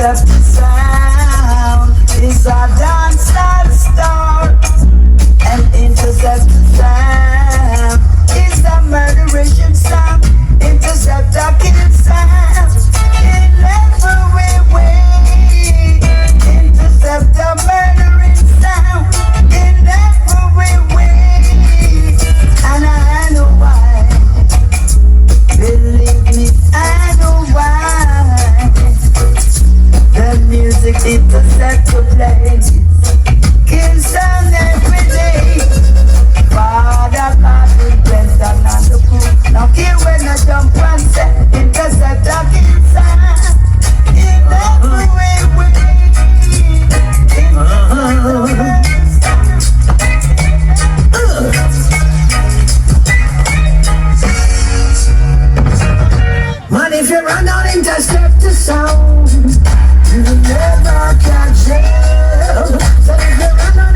Interceptor sound is a dancehall star. An Interceptor sound is a murderation sound. Interceptor kill sound in every way. Interceptor murdering sound in every way. And I know why. Believe me, I know why. The music Interceptor plays. Kill sound every day. Father God will bless and on the crew. Now kill when I jump and say Interceptor kill sound in every way. Man, if you run on Interceptor sound, you will never catch him. So if you run on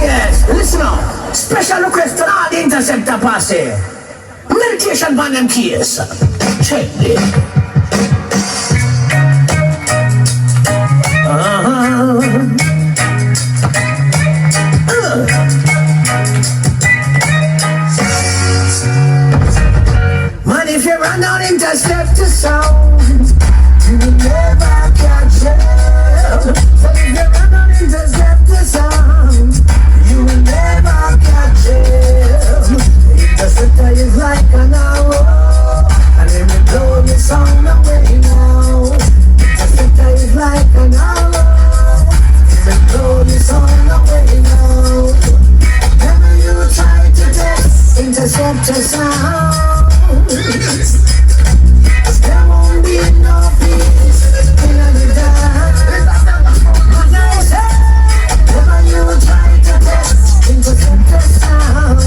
yes, listen up. Special request on all the Interceptor posse. Meditation on them keys. Check this. Man, if you run on Interceptor sound, you will never catch him. So if you run on Interceptor sound, you will never catch him. Interceptor is like an arrow, and let me blow your sound away now. Interceptor is like an arrow, let me blow your sound away now. Never you try to test Interceptor sound. There won't be no peace in the dark. Never you try to test Interceptor sound.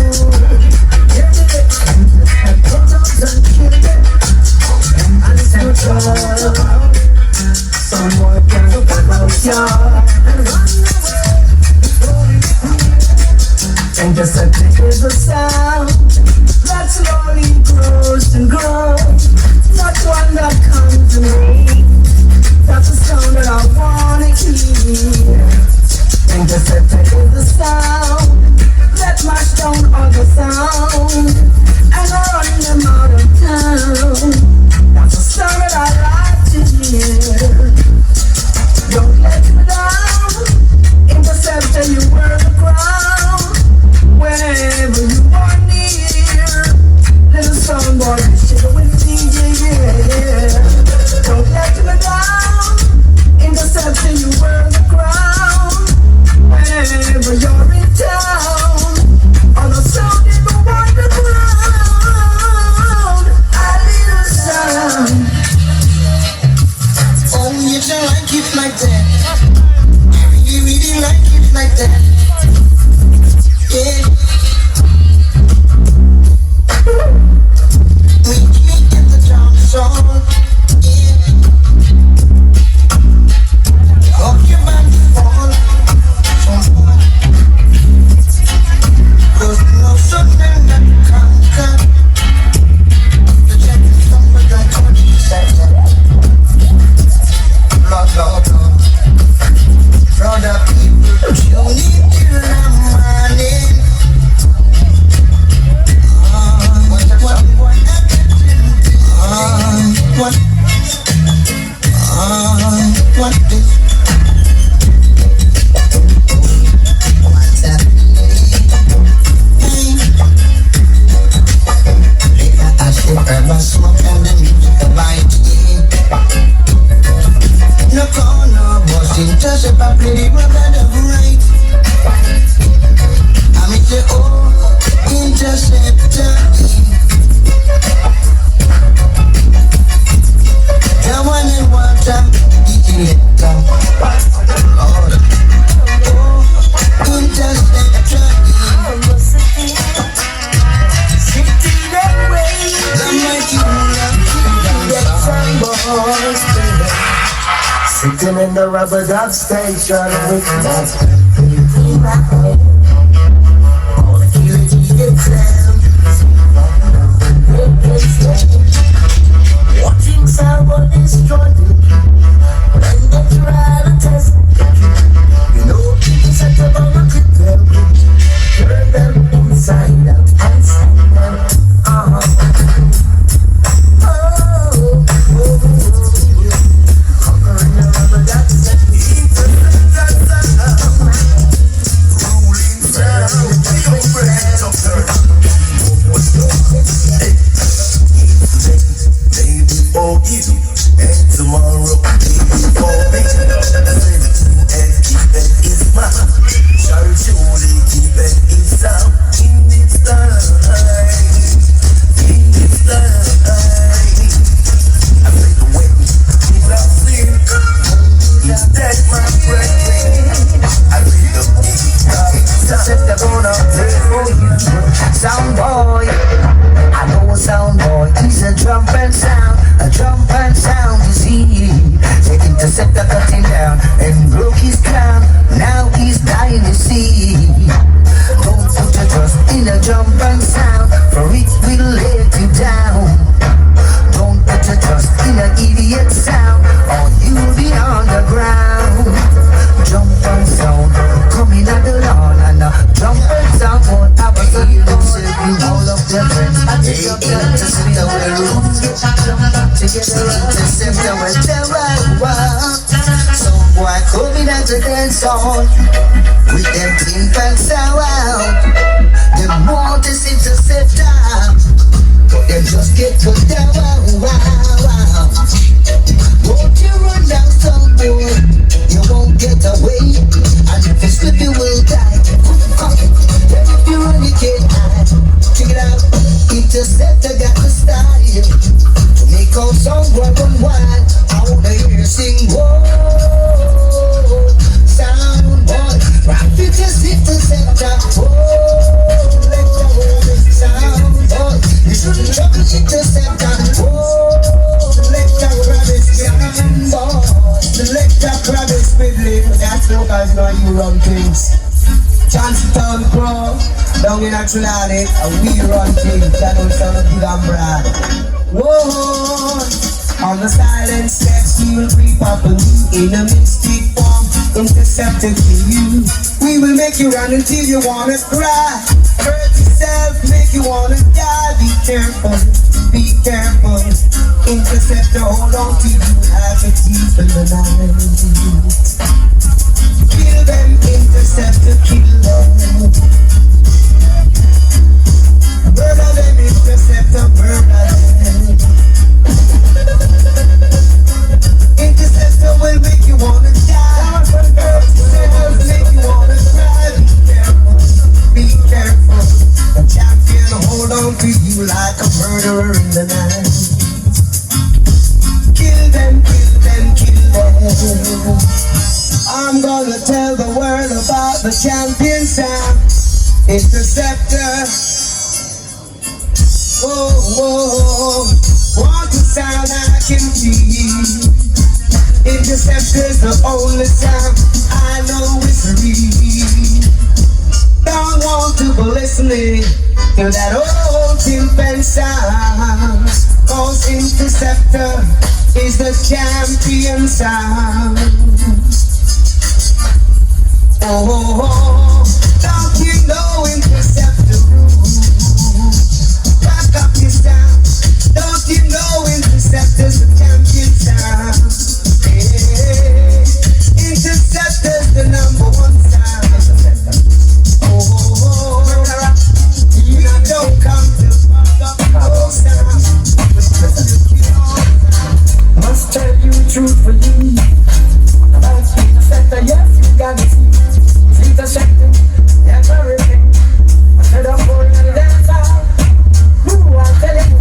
Put up and kill them, and it's no trouble. Someone can look about you and run away. Interceptor is a sound that slowly grows and grows. Not one that comes to me. That's the sound that I wanna hear. Interceptor is the sound that mash down other sound and run them out of town. That's the sound that I like to hear. Don't let me down. Interceptor, you were the ground. Whenever you are near, little sound boy, you share with me, yeah. Don't let me down. Interceptor, you were the ground. Whenever you're in town, on the sound you go on the ground. A little sound. Oh, you don't like it like that. You really like it like that. Yeah. We can't get the drum song. Yeah. Hope your band fall. Cause no something that conquer. The check is somewhere that could be set. Lord, Lord, Lord. Brother people, you need to learn money. What is what's happening? I should ever smoke and the music light. No corner was Interceptor, play the rubber of right. I mean the old Interceptor. The one in water, the elector. Lord, oh, Interceptor. Sitting away, The mighty ruler, boys, sitting in the rubber dub station with that. All the killers get them. Watching someone Interceptor with the wow. Some boy coming at the dance on with them timpans out. They want this interceptor, but they just get to the wow. Won't you run down some boy? You won't get away, and if you slip you will die. Then if you run you can't hide. Check it out, Interceptor got the style to make out some boy run wild. I wanna hear you sing, whoa, sound boy. Rapid just Interceptor, whoa, let the world sound boy. You shouldn't trouble Interceptor, whoa, let the rabbit sound boy. Select the rabbit spidling, that's locals know you run things. Chance Town Pro, down in Atlantic, and we run things, that don't sound a big umbrella. Whoa, on the silent steps, we will creep up and in a mystic form, intercepted to you. We will make you run until you wanna cry. Hurt yourself, make you wanna die. Be careful, be careful. Interceptor, hold on to you, have a deep in the night. Kill them, Interceptor, kill them. Murder them, Interceptor, murder them. Interceptor will make you wanna die. Interceptor will make you wanna cry. Be careful. The champion hold on to you like a murderer in the night. Kill them, kill them, kill them. I'm gonna tell the world about the champion sound, Interceptor. Whoa, whoa, want the sound I can feel. Interceptor's the only sound I know is real. Don't want to be listening to that old tympan sound, 'cause Interceptor is the champion sound. Oh, don't you know Interceptor rules? Back up your sound. Don't you know Interceptor's the champion sound? Hey, Interceptor's the #1 sound. Oh, you don't come to fuck up the sound. Must tell you truthfully about Interceptor, yes, you got to see. Intercepting everything. I said I'm going to dance out. Who I tell you,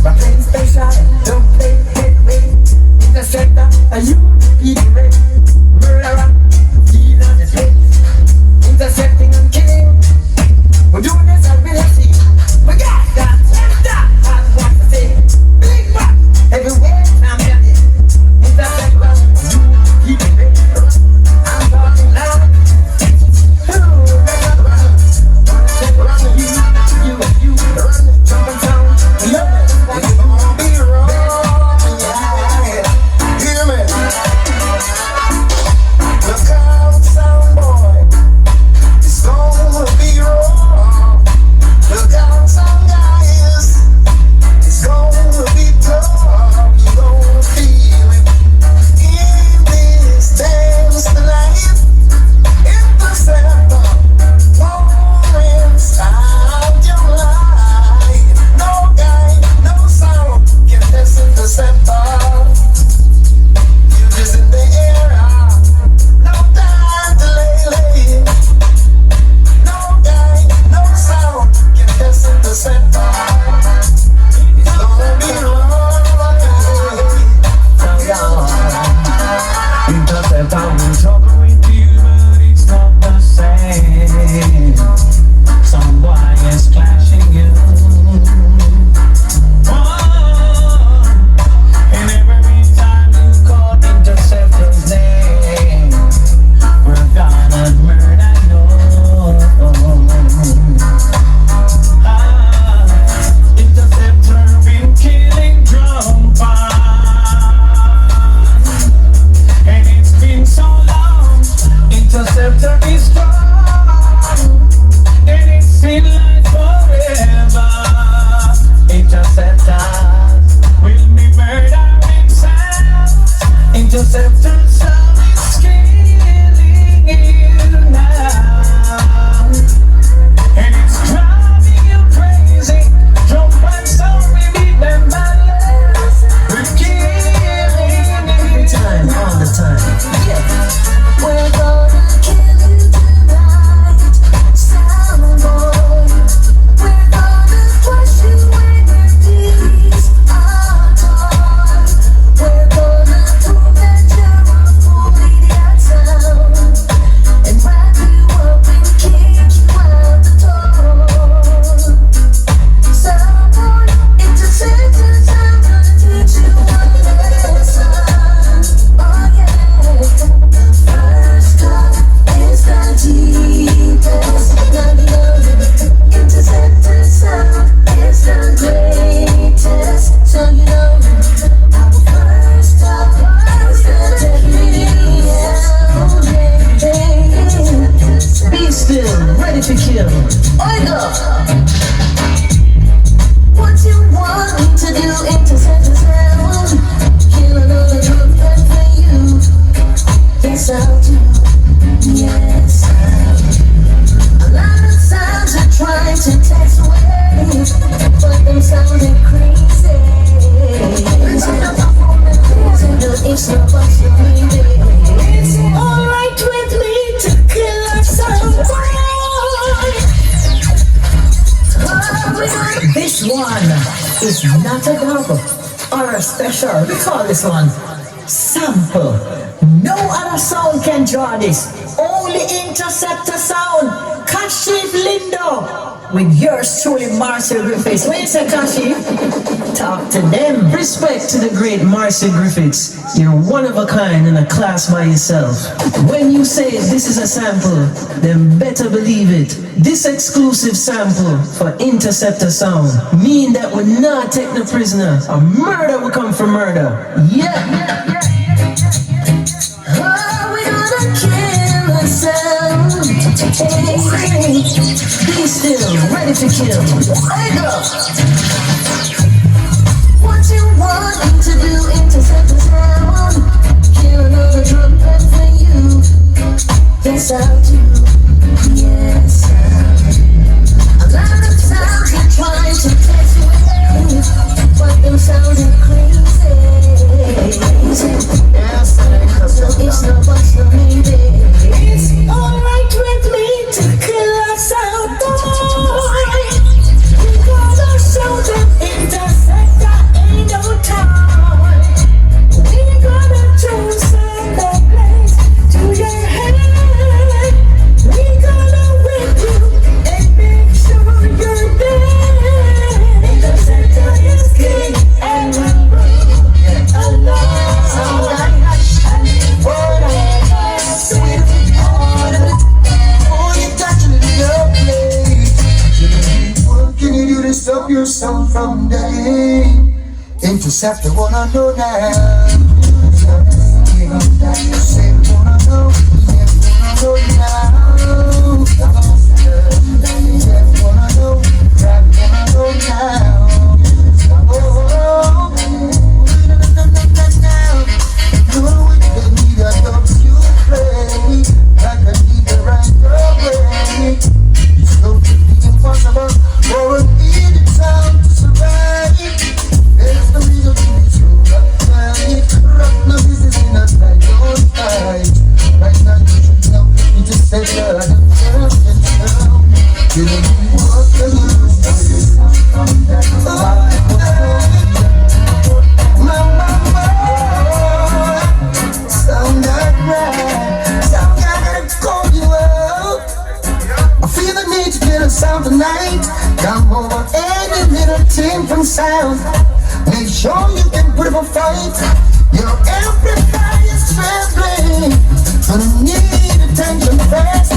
rapping special, don't play hit me. Interceptor, are you the great murderer? He's on the place. Intercepting and killing. We're doing this at Bess. We got that. That's what I say. Big man, everywhere I'm getting. Interceptor. is not a dub or a special. We call this one sample. No other sound can draw this. Only Interceptor sound. Kashif Lindo. With yours truly, Marcel Griffiths. When you say Kashif, talk to them. Respect to the great Marcel Griffiths. You're one of a kind in a class by yourself. When you say this is a sample, then better believe it. This exclusive sample for Interceptor sound mean that we're not taking a prisoner. A murder will come from murder. Yeah. Oh, we're gonna kill ourselves. Hey, be still, ready to kill. Hey, go. What you want to do, Interceptor sound. Kill another trumpet for you. Yes, I'll do. Yes, I'll do. A lot of sounds are trying to catch you away, but them sounding crazy. Yes, It's no bus, no maybe. It's alright with me to kill us out, boy. We gotta show them Interceptor ain't no time. We gotta choose the place to your head. We gotta whip you and make sure you're dead. Interceptor is king and we rule alone. Stop yourself from day. Interceptor wanna know now. Say wanna know now. Wanna know now. Oh, no, they need a dub you play like a need right away. So to be impossible for a sound to survive. There's no reason to be true. Rock no business in a night, don't fight. Right now you should know. You just said that I don't care. You don't need what to lose. Mama, sound that right. Sound gotta call you out. I feel the need to get a sound tonight. Come over any little team from sound. Make sure you can put up a fight. Your amplifier's trembling. Gonna need attention fast.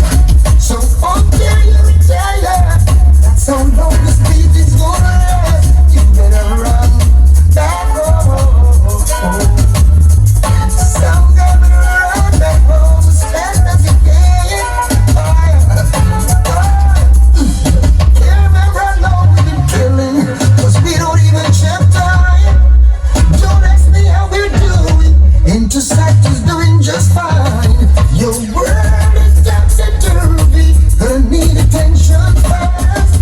So until you retire, that's how long this beat is gonna last. You better run back home. Sound gonna run back home as fast as you can. We don't even check time. Don't ask me how we're doing. Interceptor's doing just fine. Your world is topsy-turvy. Gonna need attention fast.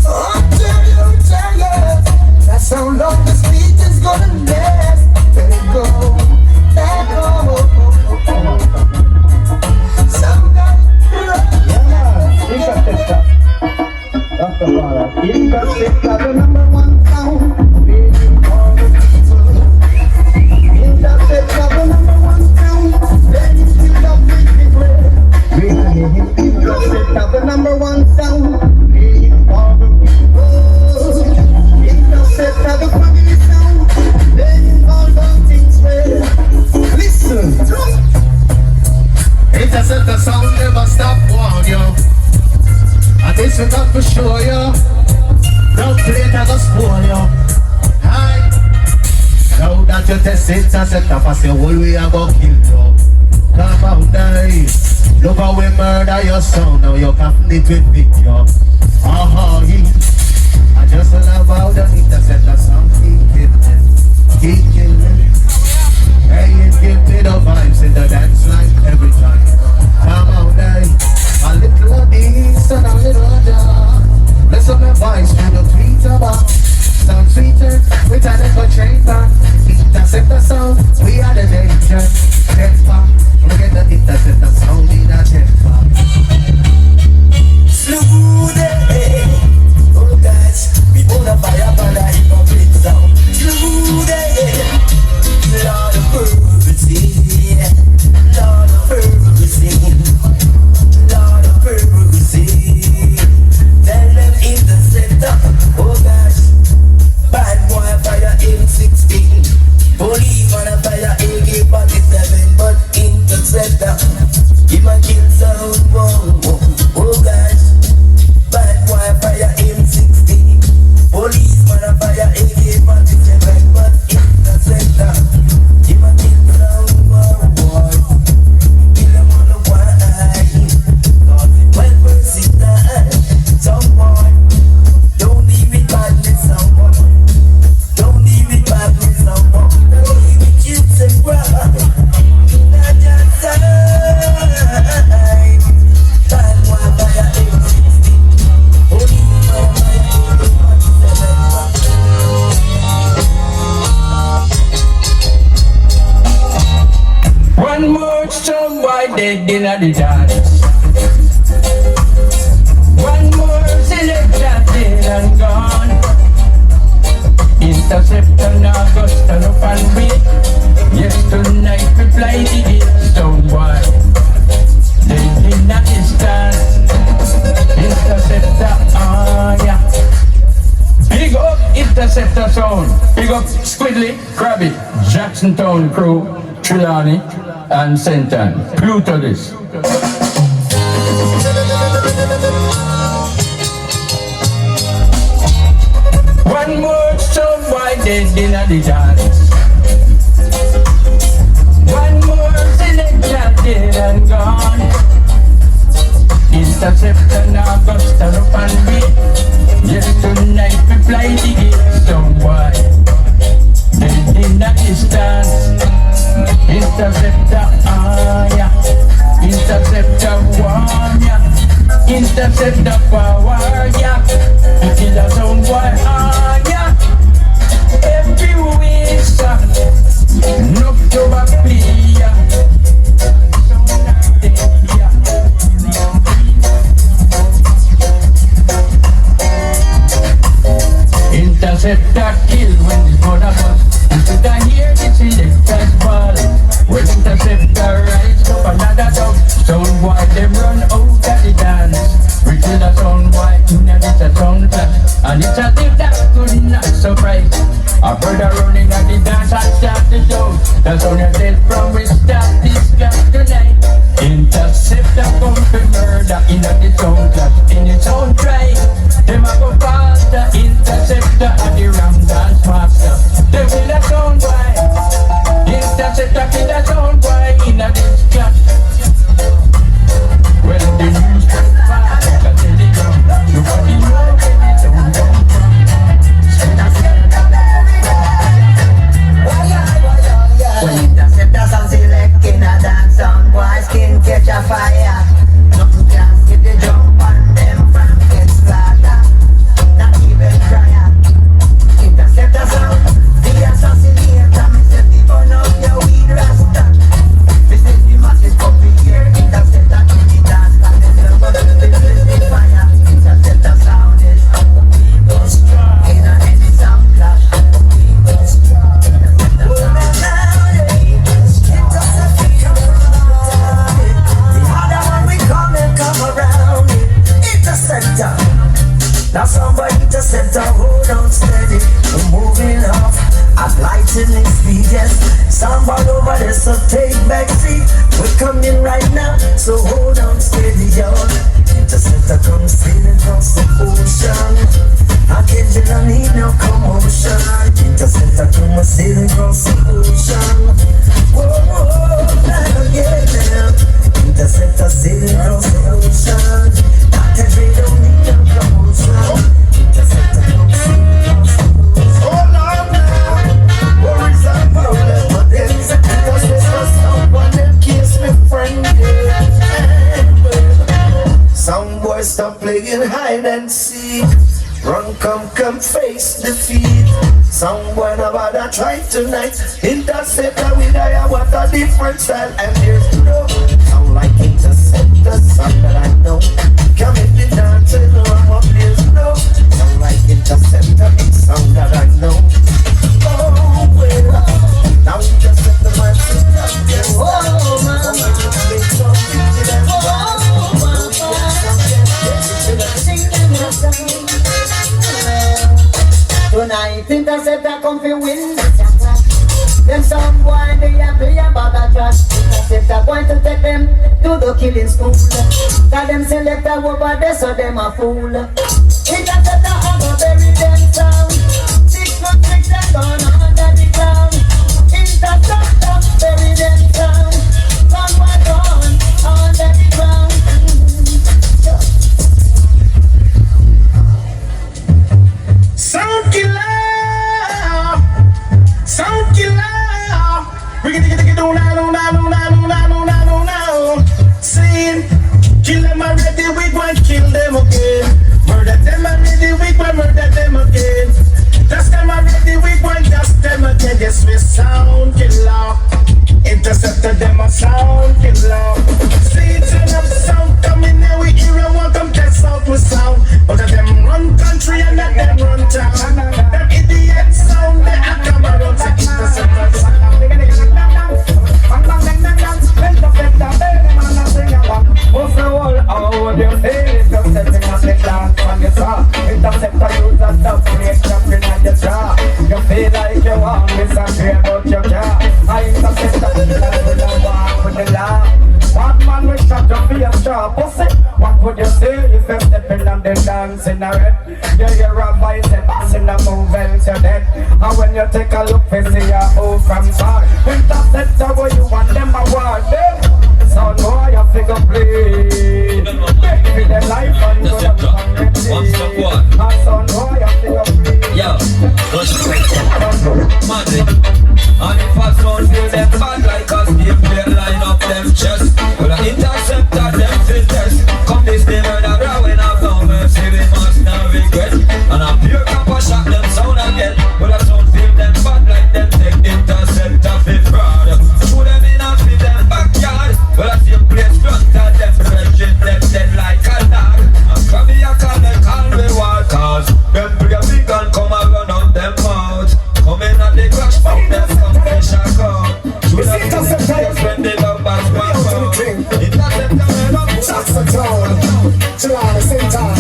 Until you retire. That's how long this beat is gonna last. Better go back home. Somebody Interceptor. Interceptor, the number one sound. Interceptor, the number one sound. Then you feel the big Interceptor, the number one sound. Interceptor, the family sound. Then all the things well. Listen. Interceptor sound never stop warn you. And this we got for sure you. Dubplate I go spoil you. Hi. Now that you test Interceptor for say whole way I go kill you. Come out die. Look how we murder your sound. Now you can't it with video. I just love how the Interceptor sound keep killing. Keep killing. Hey, it give me the vibes in the dance line every time. Come out die. A little of this and a little of that. Listen to my voice through the tweeter box. Sound sweeter with an echo chamber. Interceptor sound, we are the danger. Temper, we get the Interceptor sound in a temper. Slow day. Oh guys, we put a fire on the hip-hop. Police man a fire AK-47, but Interceptor him a kill sound. Oh gosh, bad boy fire M16. Police man a fire AK-47, but Interceptor him a kill sound. Boy, kill him on the wine. Cause it well versatile. Someone don't leave it badness. Someone don't leave it badness. Someone don't leave it cute and bright. Not just side. Bad boy fire M16. Police man fire AK-47. One more strong boy dead in the dance. One more selector dead and gone. Interceptor now got stand up and wait. Yes, tonight we fly the gate. Stone boy dead in the distance. Interceptor, yeah. Big up Interceptor sound. Big up Squidly, Krabby, Jackson Town crew, Trelawney, and Senton. Pluto this. One more stone boy dead in the dance. One more selector dead and gone. Interceptor now got stand up and wait. Yes, tonight we fly the gate. Stone boy dead in the distance. Interceptor, yeah. Interceptor, yeah. Interceptor, power, yeah. The killer sound boy, yeah. Everywhere, sir. No to a player. Interceptor kill when this mother bust. You should have hear the selector's ball. When Interceptor rise up another dog, sound boy them run out of the dance. We kill a sound boy, and it's a sound clash. And it's a thing that could not surprise. A brother running at the dance and start the show. That's on your dead from we start this clash tonight. Interceptor come for murder in the sound clash. In its own try, them a go faster. Interceptor and the ram dance master. They will a sound boy. Interceptor kill a sound boy in this clash. Well the news come fast like a telegram. Nobody know where the sound come from. When Interceptor sound select in a dance sound boy skin catch a fire. Nothing can skip the jump on them from get slaughtered. Not even crying. Interceptor sound, the assassinator. Me say the burn up your weed rasta. Me say the masses come in here. Interceptor in the dance, and them never do the fire. Interceptor sound is people strong. In a any sound clash, people strong. Interceptor sound. Now somebody Interceptor, hold on steady. We're moving off at lightning speed, yes. Somebody over there, so take back seat. We're coming right now, so hold on steady, y'all. Interceptor comes sailing across the ocean. I can't need no commotion. Interceptor comes sailing across the ocean. Whoa, whoa, not again now. Interceptor sailing across the ocean. Dr. Dre don't need no commotion. Interceptor comes sailing across the ocean. Hold on now. Worries and problems, but then because there's no someone that kiss me friend. Some boys stop playing hide and seek. Run, come, face defeat. Some boy about to try tonight. Interceptor with I what a different style. And there's no sound like Interceptor, sound that I know. Come in the dance and warm up, there's no sound like Interceptor, it's sound that I know. Oh, well, now Interceptor man, oh, man. Tonight Interceptor come fi win. Them some boy they happy about a trash. Interceptor going to take them to the killing school. Got them selector over there so them a fool. Interceptor have a bury them sound. 6 months make them gone under the ground. Interceptor bury them sound. Someone gone under the ground. Sound killer, sound killer. We can get on now. Saying, kill them already, we gon' kill them again. Murder them already, we gon' murder them again. Dust them already, we gon' dust them again. Yes, we sound killer. Interceptor them a sound killer. See it's enough sound coming there, we hear a welcome test out with sound. But them run country and not them run town. Them idiot sound, they a come around to interceptor sound. What's the wall? Oh, you say it's just stepping on the dance on your saw. Interceptor use a stuff, make jumping on your jaw. You feel like you want disappear, but you can't. I interceptor with the walk with the law. One man will shot your face, sharp pussy. What would you say if you're stepping on the dance in a red? You hear a voice, a bass in a movement, you're dead. And when you take a look, you see your old from far. Interceptor, where you want them a war, them. So no, you figure play. With the life and go down and get it. And so no, you figure play. Yo, Madrid. And if I sound feel them bad like us, they play line up them chest. Well, I interceptor them filters. Come this day murderer when I found mercy, we must not regret. And I pure copper shot them sound again. Well, I sound feel them bad like them take interceptor fit fraud. Shoot them in and feed them backyard. Well, I see a place front of them virgin, them dead like a dog. And come here, call me war cause them play a big gun, come and run out them mouth. Come in and they crash, fuck them, some fish and come. Shoot them in the place when they love back one out. Interceptor, man, up. Shots a town, chill at the same time.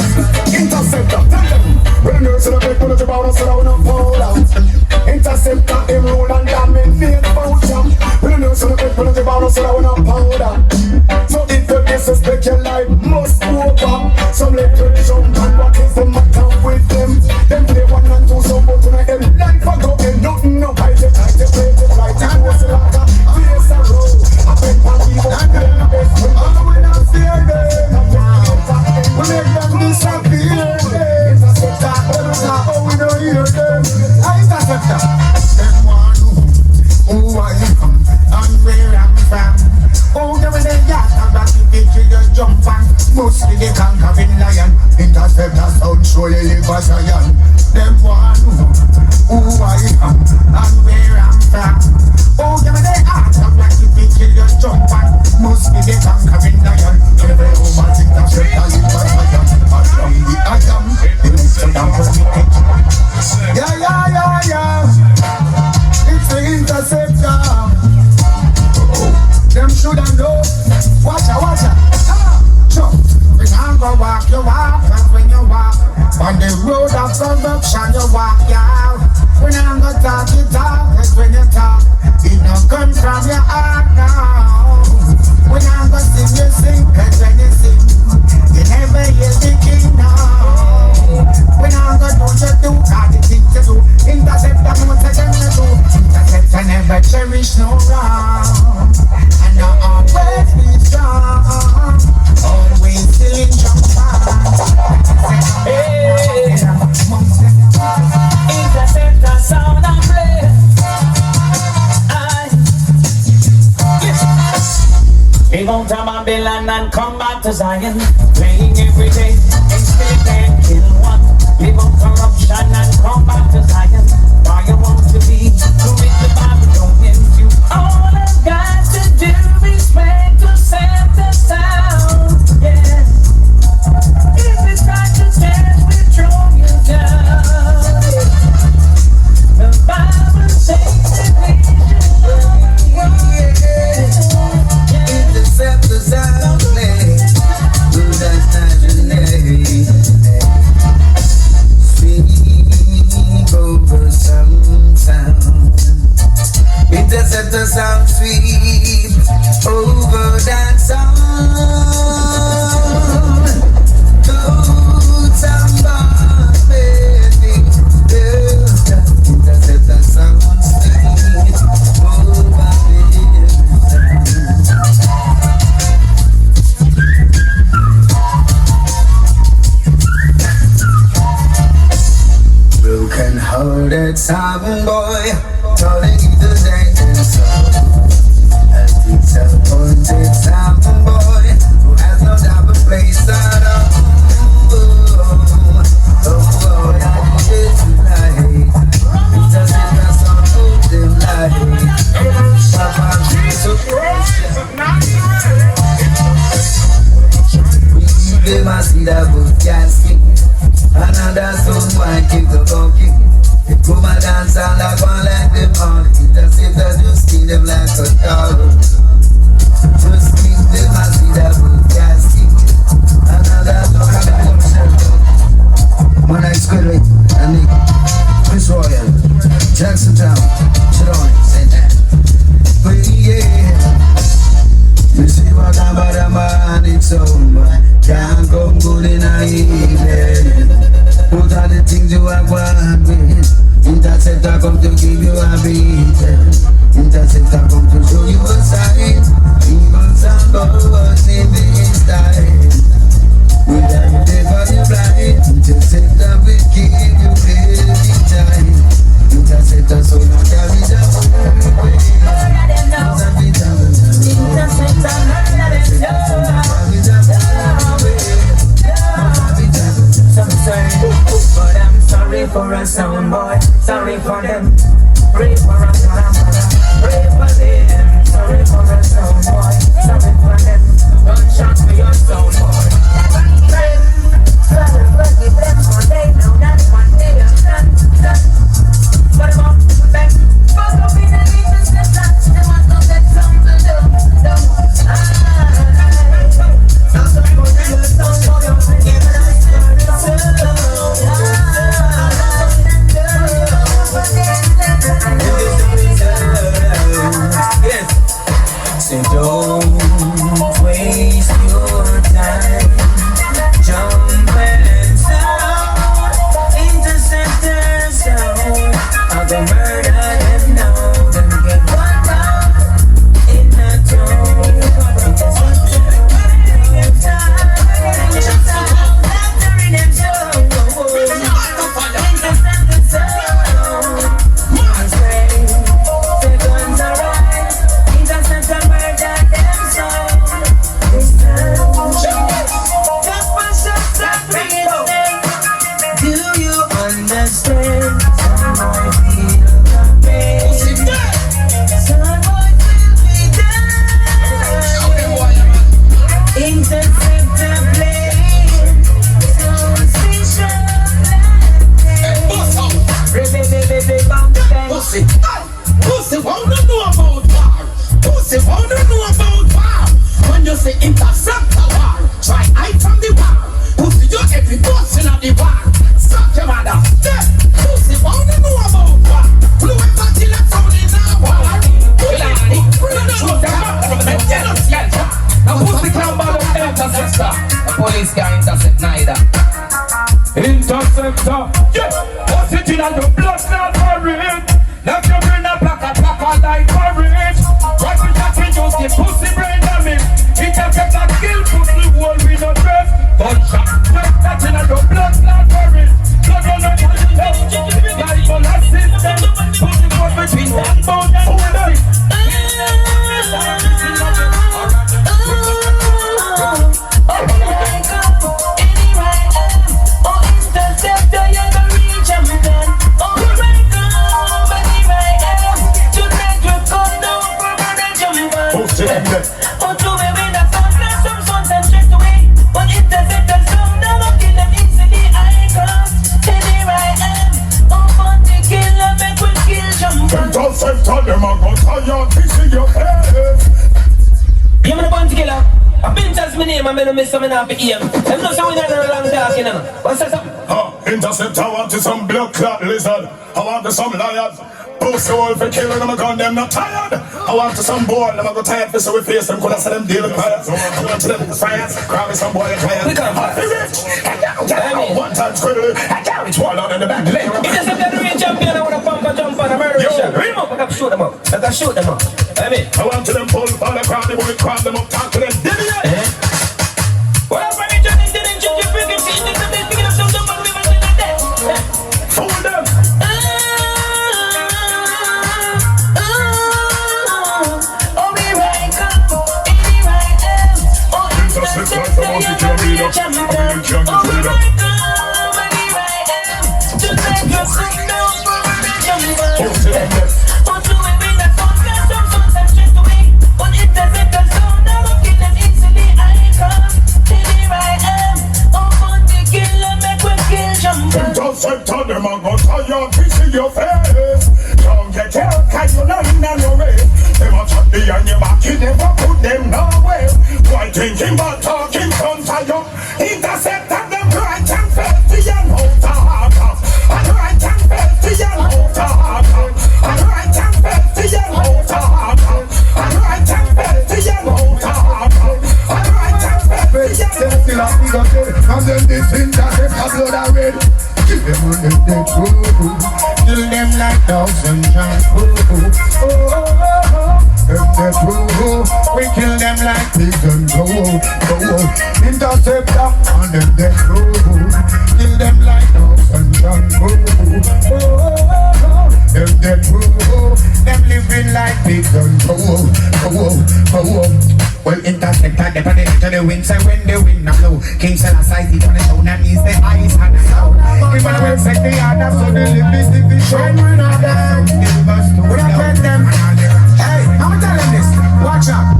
Interceptor, tell them. When the nurse in the bed, when the bow, so down and fall out. Interceptor, him roll and damn it, made bout jump. When the nurse in the bed, when the bow, so down and powder. So if you disrespect your life, must over. Some let you jump and what is the matter with them? Them play 1 and 2, so go to them life a go and nothing no hide it, hide it, play it right. And what's the matter? Face a roll, I bet for people, and then the best way. Oh, we don't fear them, we make them disappear. Interceptor, oh, we don't hear them. Interceptor, them one who I am and where I'm from. Oh, the way they got a rocky picture, you jump on. Mostly the conquering lion. Interceptor sound, show you live as a lion. Them one who I am and where I'm from. Oh, the way they got a rocky picture, you jump on. Mostly the conquering lion. Every woman think that she can live as a lion. But from the Adam, they need to down for me. Yeah. It's the interceptor. Them shoulda know. Watch out. Jump. When I go walk, you walk. And when you walk on the road of corruption, you walk, yeah. When I go talk, you talk. And when you talk, it don't come from your heart now. When I go sing, you sing. And when you sing, you never hear the king now. When I go do, you do. All the things you do. Interceptor, no one say them you do. Interceptor never cherish no wrong. And I always be strong. Always still in jump Hey, interceptor sound and play. We won't to Babylon and come back to Zion. Playing every day, instead and kill one. Live on corruption and come back to Zion. Why you want to be with the Babylonians? You all I've got to do is make to set the sound. Yeah. If it's right to stand, we'll throw you down. The Bible says that we Interceptors out play. Good as imaginary. Sweep over some sound. sound boy, calling you the dangerous sound. And he's a pointed sound boy who has no double place at all. Oh, I need tonight. It doesn't mess on them light. Papa, so we give them a seed of both casket. Another son might keep the bucket. They come and dance and like one like them all. Interceptor just keep them like a dog. Just keep them a seed of both casket. Another son. Man, I squid it. And Nick, Chris Royal, Jackson Town, Chidon, St. Anne. But yeah, you see what I'm about a man, it's over. Can't come good in a evening. Put all the things you have want with. Interceptor come to give you a beating. Interceptor come to show you a sign. Even some boys in this time. Without you there for you blind. Interceptor will give you every time. Interceptor so now carry the whole way. But I'm sorry for a sound boy, sorry for them. Pray for a sound boy, pray for them. Sorry for a sound boy, sorry for them. Gunshot for your sound boy. But give them all day, now that's one day I'm done. But I'm up to them. But I'll be the leaders that touch. They want to get something to do. Something for the sound boy, I'm giving us So don't waste your time. Jump and sound. Interceptor sound. I'll go murder them now. Then get one down in the tone. Interceptor Pussy wanna know about war. Pussy wanna know about war. When you say interceptor war, try hide from the war. Pussy you every person of the war. Suck your mother. Yeah. Pussy wanna know about war. Blue and party like sound in a war. Now pussy can't bother interceptor. The police can't intercept neither. Interceptor, yeah. What's it in the blood not for it? Let your brain a black like for it. Right with that we just get pussy brain damage. Interceptor kill pussy wall with no dress. Gunshot, that's in the blood not for it. Blood on the body, like molasses. Pussy was between that bone and pussy. Interceptor, you're the real champion. Oh my God, body right hand. Tonight you come down from the champion. Oh, to me with the sound, let some sons and straight away. But interceptor sound, now I'm killing easily. I cross to the right hand. Oh, but the killer make we kill champion. Interceptor, them a go tired, kissing your head. You me the bounty killer. I've been just my name, I'm gonna miss some in half a game. Them no showing that in a long dark, you know. What's that? Interceptor, I want to some blood clot lizard. I want to some liars. Pussy all for killing them, I gun them not tired. I want to some boy, them I go tired for so we face them. Could I say them deal with fire? I want to them science, grab me some boy and try and hot be rich. One time squiddly, I down each wall out in the back. Interceptor, the real champion, I wanna pump and jump on a murder shot. Read them up, I gotta shoot them up. I gotta shoot them up. I want to them pull, all across the boy, crowd them up, talk to them. Well, when you didn't you freaking see this and this, picking up some dumb and we were in that. Fool them. time you know in no way. Them a chat behind your back, you never put them nowhere. Why thinking but talking front of you? Interceptor them right and filthy and out of harder. And right and filthy and out of harder. And right and filthy and out of harder. And right and filthy and out of harder. And right and filthy and out of harder. And then this interceptor blood are red. Kill them on them dead food. Kill them like dogs and giant food. Them dead food. We kill them like pigs and gold. Interceptor on them dead food. Kill them like dogs and giant food. Them dead food. Them living like pigs and gold. Well, interceptor, they put it to the wind, say when the wind not blow. King Selassie, on the show, that means the eyes and the sound. Even when say the other, so the limit division. We not them, we not let them. Hey, I'm telling this, watch out.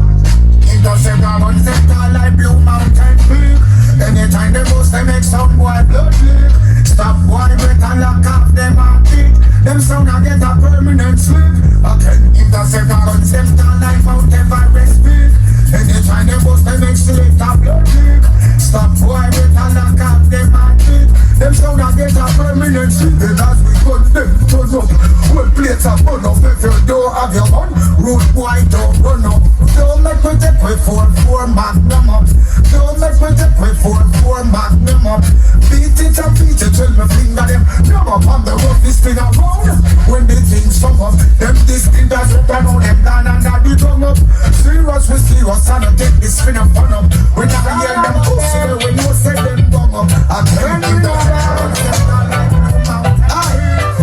Interceptor, conceptor, like Blue Mountain Peak. Anytime they bust, they make some boy blood leak. Stop boy, breath and lock off them and beat. Them sound I get a permanent sleep. Again, interceptor, conceptor, life out ever respite. Anytime they bust, they make select a blood leak. Stop boy, breath and lock off them and beat. Them sound I get a permanent sleep. Because we gun them turn up. Well, plates are burn up. If you don't have your gun, road boy don't run up. Don't make me take with 4-4 magnum up. Don't make me take with 4-4 magnum up. Beat it and beat it till me finger them numb up. On the rough this thing around. When the things come up, them this thing does it and all them down under the tongue up. Serious with serious and I take this spin up fun up. When I hear them pussy, when you say them bum up, I can't do that.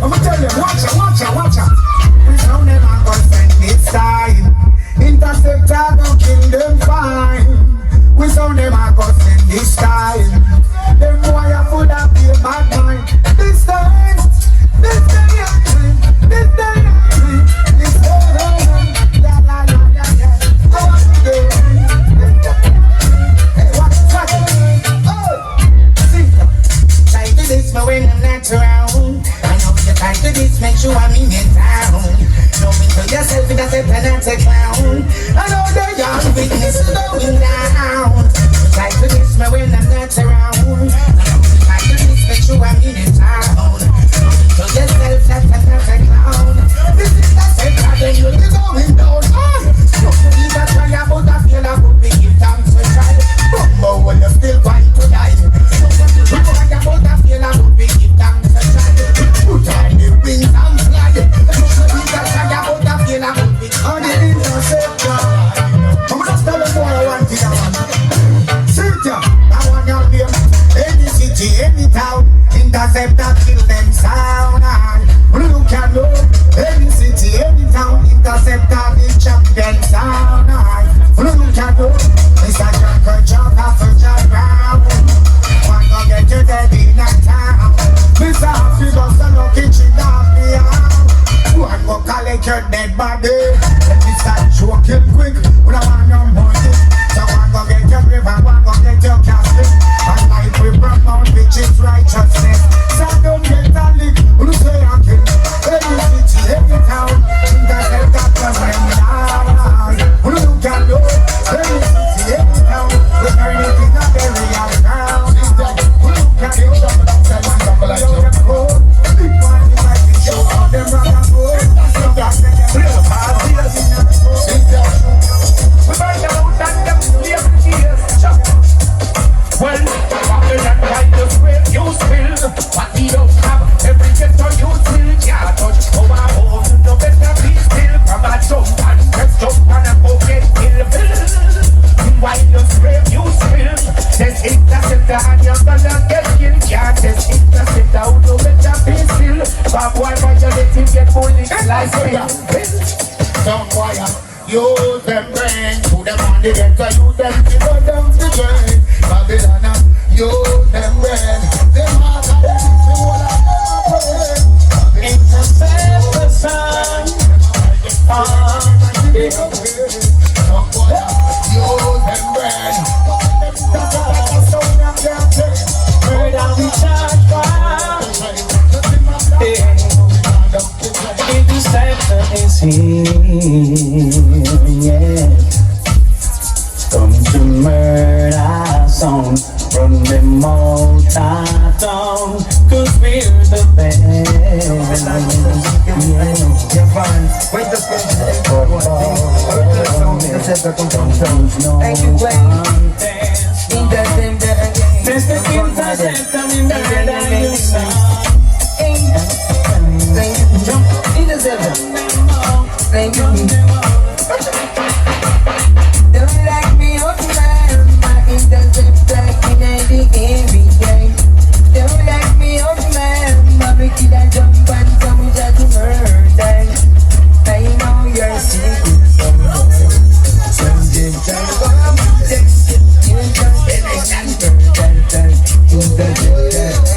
I'ma tell you, watch out. We found them and got sent this time. Interceptor gon' kill them fine. We found them and got sent this time. Them boy are full of be a bad mind. This time, this time, this time, yeah. I want to do hey, watch. Oh, see, try to this but when I'm not around. I know you're trying to this, make sure I'm in it down. Know me to yourself, that's a pen and a clown. I know the young witness is going down. Try to this but when I'm not around. I know you're trying to this, make sure I'm in it down. To yourself, that's a clown. This is the same problem, you'll be going down. Don't believe that try about a feel I would be give thanks to try. But when you're still going to die. Don't believe about a feel I would be give thanks to try. Put on the wings and fly. Don't believe that try about a feel I would be on the interceptor. I'm just telling boy I want it. Sit ya, I want your name. Any city, any town. Interceptor kill them sound. Look at no. Any city, any town. Interceptor the champion sound. Look at no. Mr. Junker jump off a jump round. One go get you dead in a town. Mr. Humphrey bust a lucky chin off the arm. One go collect your dead body. Let me start joking quick. We don't want no money. So one go get your grave and one go get your casket. And like we promote which is righteousness. So don't get a lick. Who say I can? Every city, every town. Interceptor come them down. Who look at you? Every city, every town. We turn it in a burial ground. Who look at you? Big party like the show. All them rock and roll. Real parties in the school. We burn out and them clear tears. Well, after that kind of square you spill. What we don't have, every ghetto you still can't touch. Over home, no better be still. From a jump and press jump and a go get killed. While you scream, you spill. Test interceptor and you're gonna get killed. Can't test interceptor, no better be still. But why you let him get bullied like spill? Some wire, use them brain. Put them on the deck, use them to go down the drain. Babylon, use them brain. Them heart are the whole of them brain. Intercept the sun. Some wire, use them brain. Murder we charge for. It is Interceptor is here, yeah. Come to murder song, run them all tight down, 'cause we're the best. You're fine. Wait the Thank you, Wayne. Interceptor again. There's the interceptor in murder you sound. Thank you. Jump. Interceptor. Thank you. Don't like me up, man. My interceptor in the every day. Don't like me up, man. My kid I jump and come to murder. I know you're secret somewhere. Someday time come, text it. You just get a interceptor. And then there's good.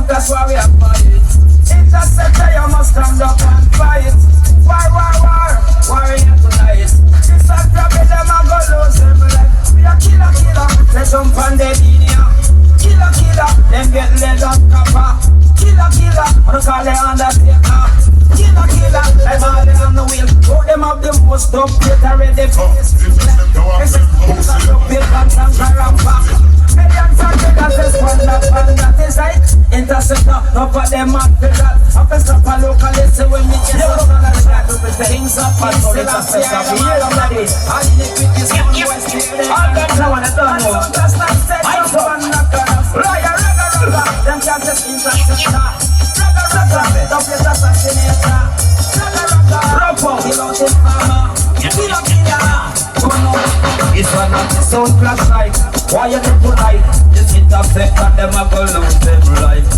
That's why we are fighting. Interceptor, you must stand up and fight. War, warrior tonight. This a problem, them a go lose them life. We a killer, they jump on the linear. Killer, them get led on copper. Killer, wanna call the Undertaker. Killer, them all they on the wheel. Throw them up the most up, get ready for this. Interceptor, no for them man for that. Up and stop a local, listen when me get on the track. Things up and so interceptor, we hear somebody. All iniquities on the west here. All them now and I don't know. I'm so unnatural. Ragga, them can't just interceptor. Ragga, Dubplate assassinator. Ragga, Ropo, he lost his mama. Killer. It's one of the sound flashlight. Why you not polite? This interceptor, them a go lose them life.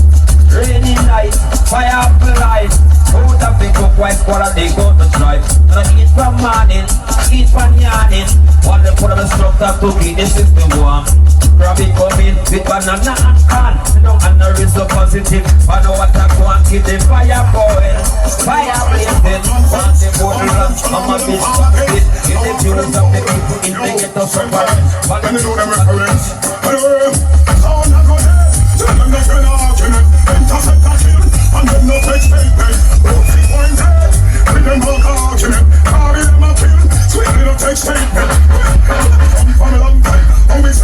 Rainy night, fire up the light. Who the pick up white squad they go to drive. And eat from morning, eat from yarning. One them put on the structure to keep the system warm. Grab it coming with banana and can. No and no result positive. I know what I want, keep the fire going. Fire blazing. Want the bottle run, I'm a bitch. Give the fuels of the people in the ghetto for fire. Let me know them reference. Sound not go there. Tell them not an argument. Interceptor kill. And them no take statement. Both the pointed. With them all argument. Carry them a kill. Sweetly no take statement. Come from a long time. Always.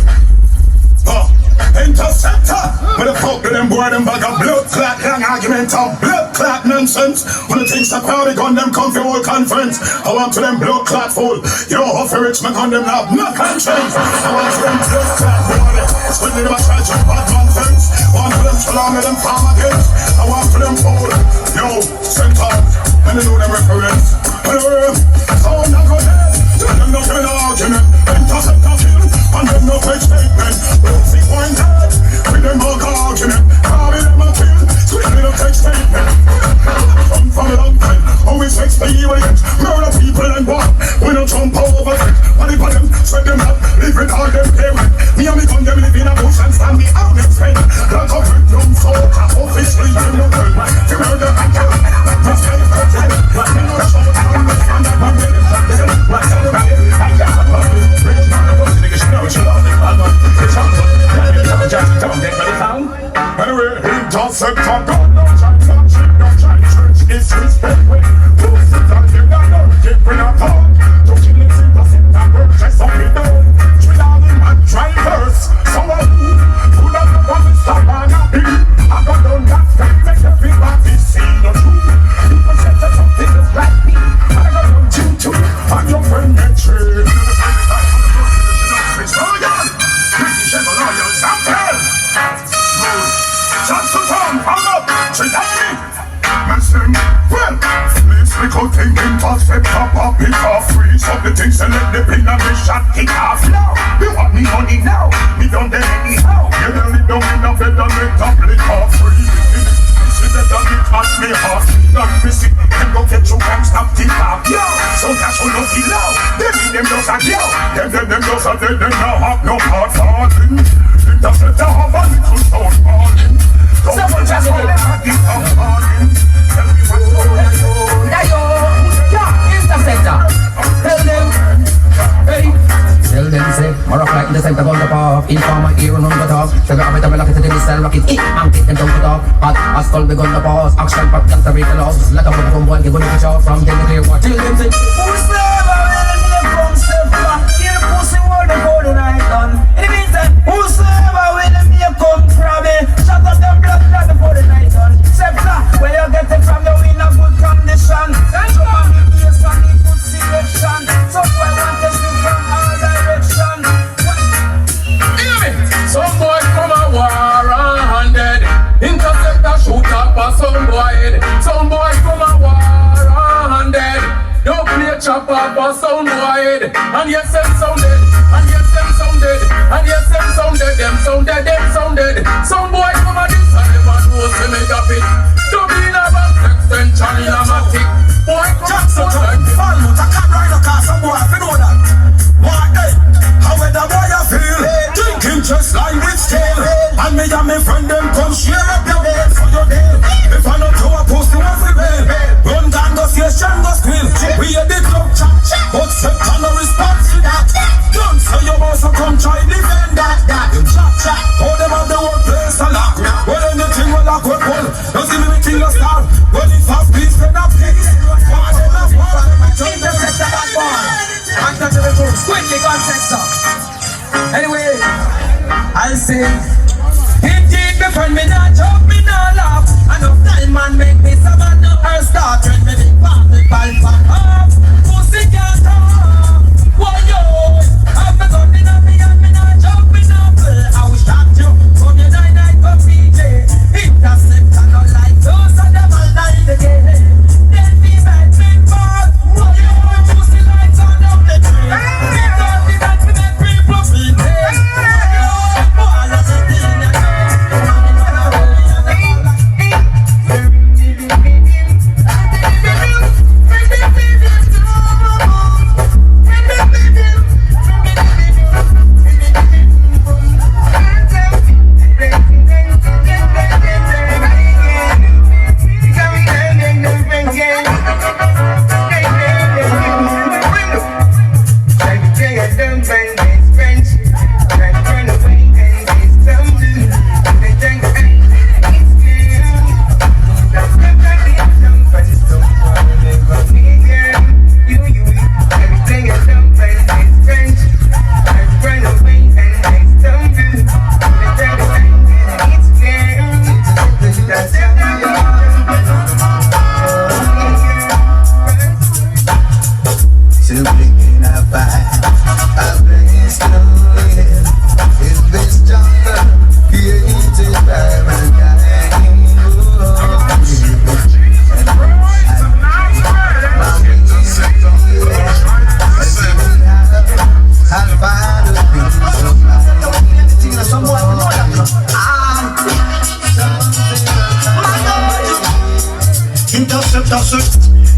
Interceptor. When the fuck do them boy them bag of blood clot long argument of blood clot nonsense. When the things that crowd gun them come for all conference. I want to them blood clot full. Yo, Huffy Rich man on them have no conscience. I want to them blood clot body. When they never try to bad nonsense. Want to them long and them farm against. I want to them full. Yo, center. And they know them reference. Sound not go there. Tell them no an argument. Interceptor kill. And them no fake statement. See pointed. With them all argument. Carry them a kill. Sweetly no fake statement. Come from a long time. Always experience. Murder people and what? We don't jump over it. And if them spread them up. Live with all them payment. Me and me gun them live in a bush and stand me out them spend. Like a victim soul. Officially you know. To murder and kill. Just get it. thing, so let the pin of the shot kick off now. You want me money now, me done them anyhow. You know me down in a bed and me Dubplate off free. See the dog it at me heart. Don't miss it, them go get you and stop the top. Yo, so that's who love it now. Them in them just a yo. Them just a dead, them now have no heart falling. Interceptor have a little sound falling. Don't you just hold them at the top falling. Tell me what's going on. Yeah, Interceptor. Tell them, hey. Tell them, say, more of like Interceptor gun the pop. Informer ear and on the top. Sugar up with the rocket to the missile rocket. And kick them down the top. Hot, skull we gun the boss. Action pop, can't read the loss. Let up with the boy, give it a shot from them to clear what. Tell them, say, Who's never in the Interceptor? Hear the pussy word before the night done. In the meantime, whosoever will me come from me, shut up them blood before the night done. Scepter, where you get it from, you in a good condition. Then come on the place and the good selection. So I want to see from all direction. hear me? Some boy from a war 100. Interceptor shoot up a some boy head. Some boy from a war 100. Don't play chop up a sound boy head. And yes, them sounded. And yes, them sounded. And yes, them sounded. Them sounded. Them sounded. Some boy from a this and never knows to make up it. Don't be in a back extension in a matic. Boy from a Almost a cat ride a car, some boy, if you know that. What, hey, how the boy you feel? Thinking just like with steel. And me and my friend them come share up your bed for your day. If I don't throw a post, you want to bail. Run down, go see a sham, go squeal. We a the club chat, but set on the response to that. Don't say your boss will come try defend that. Chat, all them have the workplace a lock. Well, anything will lock with one. Don't see me meeting a star. Well, if I please, then I please. Interceptor that boy. Back to the books. Quickly, God sector. Anyway, I say, indeed, my friend, me not joke, me not laugh. Enough time man make me summon up her start. When me big party ball back up. Pussy can't talk. Why yo? I've been something on me and me not joke, me not play. I will start you from your night for PJ. Interceptor not like those and them all night again. Then me back big ball. Why yo? Pussy lights on down the train. Because me that me make people feel pain. Why yo? Boy, that's a thing I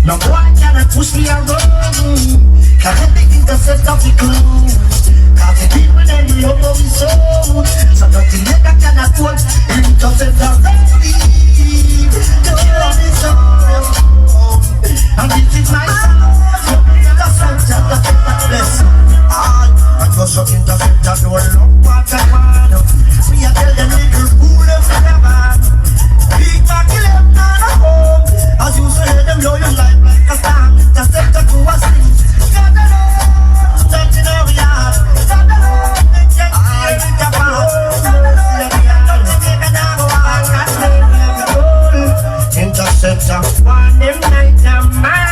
no boy cannot push me around. Cause let the interceptor be close. Cause the people them love how we so. So nothing that cannot hold interceptor ready. The world is on. And this is my song. Interceptor, bless. And go so interceptor door lock what I want. We are tell them little fool them forever. Big Mac left on a home. As you say them loyal life like a star. Interceptor to a sleep. God alone, nothing over yard. God alone, they can't hear it apart. God alone, they can't even go out. Interceptor, one them night, them man.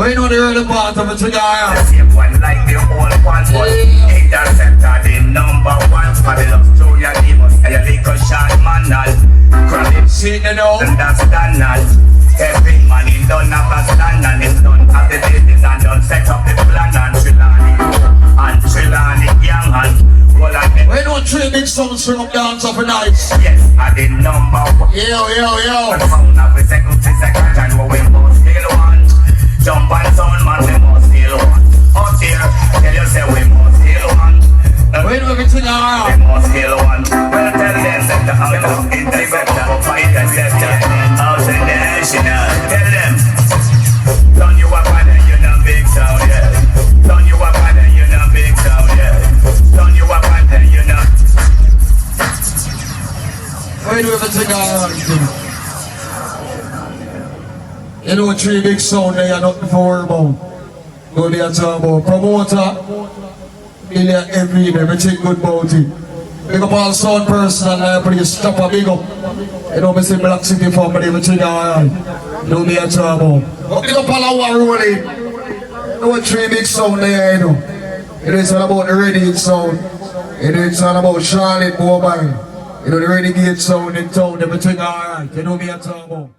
We know the early part of it, yeah. The same one like the old one, but Interceptor the number one. Fabulous Julia Demons, a little short man, grab it, See you know. and that's Donald. Every man in done have a stand and him done have the business and done set up the plan and Trillani young and all of them. We know 3 big songs from dance of a night. Yes, I the number one. Yo. The sound of the second and what we must still want. Jump and sound man, we must still want. Out here, tell you say we must still want. We know everything We alright. must still want. Well, tell them set the out of Interceptor, Interceptor, out in the national. Tell them, turn you up and then you know big sound, yeah. Turn you up and then you know big sound, yeah. Turn you up and then you know. We know everything alright. You know 3 big sound there, you're nothing for worry about. Go there talk about promoter. Million every day, everything good about it. Big up all sound person and everybody stop a big up. You know me say Black City family, everything alright. You know me a talk about. But big up all our rolling. You know 3 big sound there, you know. It is all about the Renegade sound. It is all about Charlotte Mobile. You know the Renegade sound in town, everything alright. You know me a talk about.